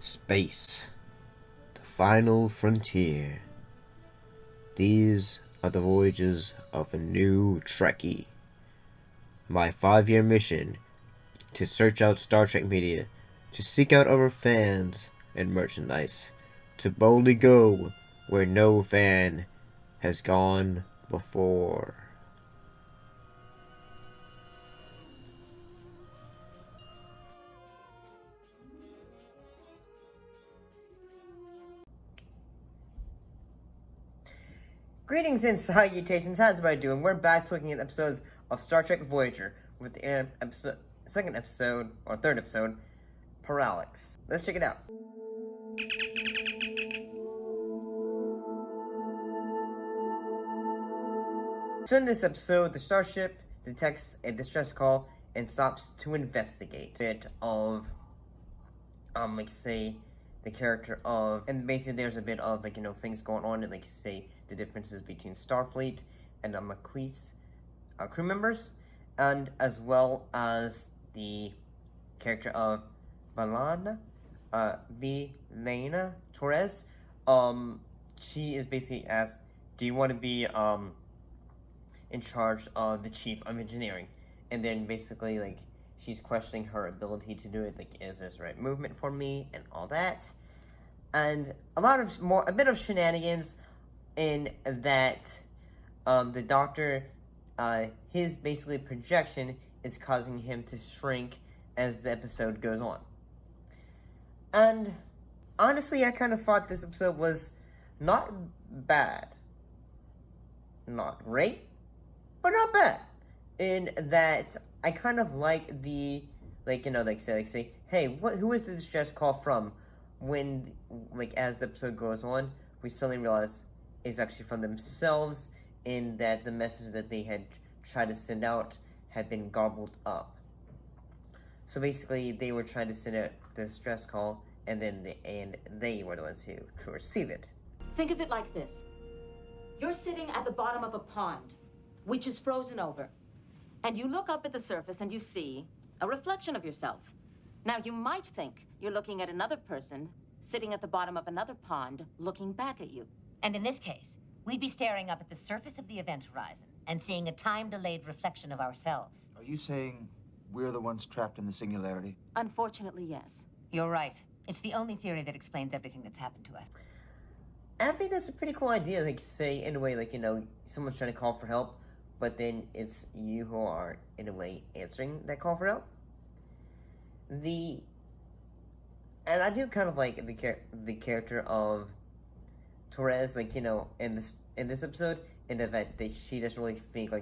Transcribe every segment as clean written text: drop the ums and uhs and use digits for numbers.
Space, the final frontier. These are the voyages of a new Trekkie. My 5-year mission to search out Star Trek media, to seek out our fans and merchandise, to boldly go where no fan has gone before. Greetings and salutations, how's everybody doing? We're back looking at episodes of Star Trek Voyager with the third episode, Parallex. Let's check it out. So in this episode, the starship detects a distress call and stops to investigate. A bit of, the character of, and basically there's a bit of, things going on, and, the differences between Starfleet and Maquis crew members, and as well as the character of Vilana Torres. She is basically asked, do you want to be, in charge of the chief of engineering? And then basically, she's questioning her ability to do it, is this the right movement for me, and all that. And a bit of shenanigans in that, the doctor, his basically projection is causing him to shrink as the episode goes on. And honestly, I kind of thought this episode was not bad. Not great, but not bad. In that, I kind of like the, say, hey, who is the distress call from? When, as the episode goes on, we suddenly realize it's actually from themselves, in that the message that they had tried to send out had been gobbled up. So basically, they were trying to send out the distress call, and they were the ones who could receive it. Think of it like this. You're sitting at the bottom of a pond, which is frozen over. And you look up at the surface and you see a reflection of yourself. Now, you might think you're looking at another person sitting at the bottom of another pond looking back at you. And in this case, we'd be staring up at the surface of the event horizon and seeing a time-delayed reflection of ourselves. Are you saying we're the ones trapped in the singularity? Unfortunately, yes. You're right. It's the only theory that explains everything that's happened to us. I think that's a pretty cool idea, say, in a way, someone's trying to call for help, but then it's you who are, in a way, answering that call for help. And I do kind of like the character of Torres, in this episode, in the fact that she doesn't really think,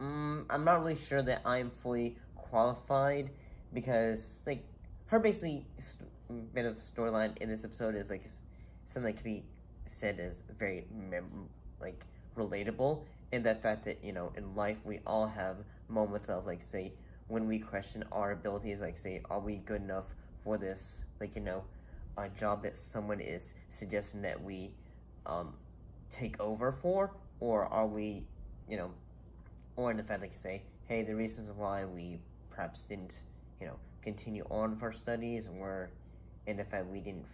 I'm not really sure that I'm fully qualified, because, her basically bit of storyline in this episode is, something that could be said as very, relatable, in that fact that, in life we all have moments of, when we question our abilities, are we good enough for this, a job that someone is suggesting that we, take over for, or are we, or in the fact, hey, the reasons why we perhaps didn't, continue on with our studies, or in the fact we didn't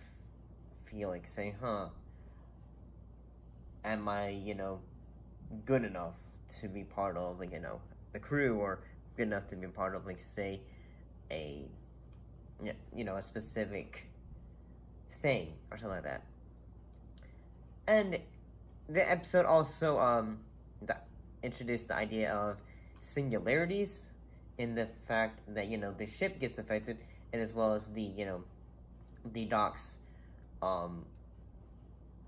feel saying, am I, good enough to be part of, the crew, or good enough to be part of, say, a specific thing, or something like that. And the episode also, introduced the idea of singularities, in the fact that, the ship gets affected, and as well as the, the Doc's,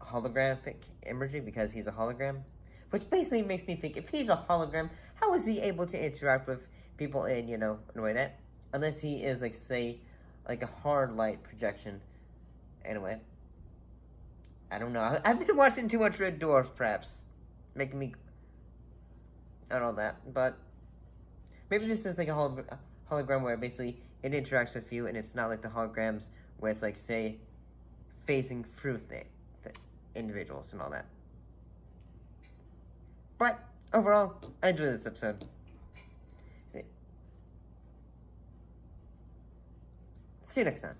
holographic imagery, because he's a hologram. Which basically makes me think, if he's a hologram, how is he able to interact with people in, in a way that, unless he is, say, a hard light projection. Anyway, I don't know. I've been watching too much Red Dwarf, perhaps, making me, I don't know that, but maybe this is a hologram where basically it interacts with you, and it's not like the holograms where it's say, phasing through the individuals and all that. But overall, I enjoyed this episode. See you next time.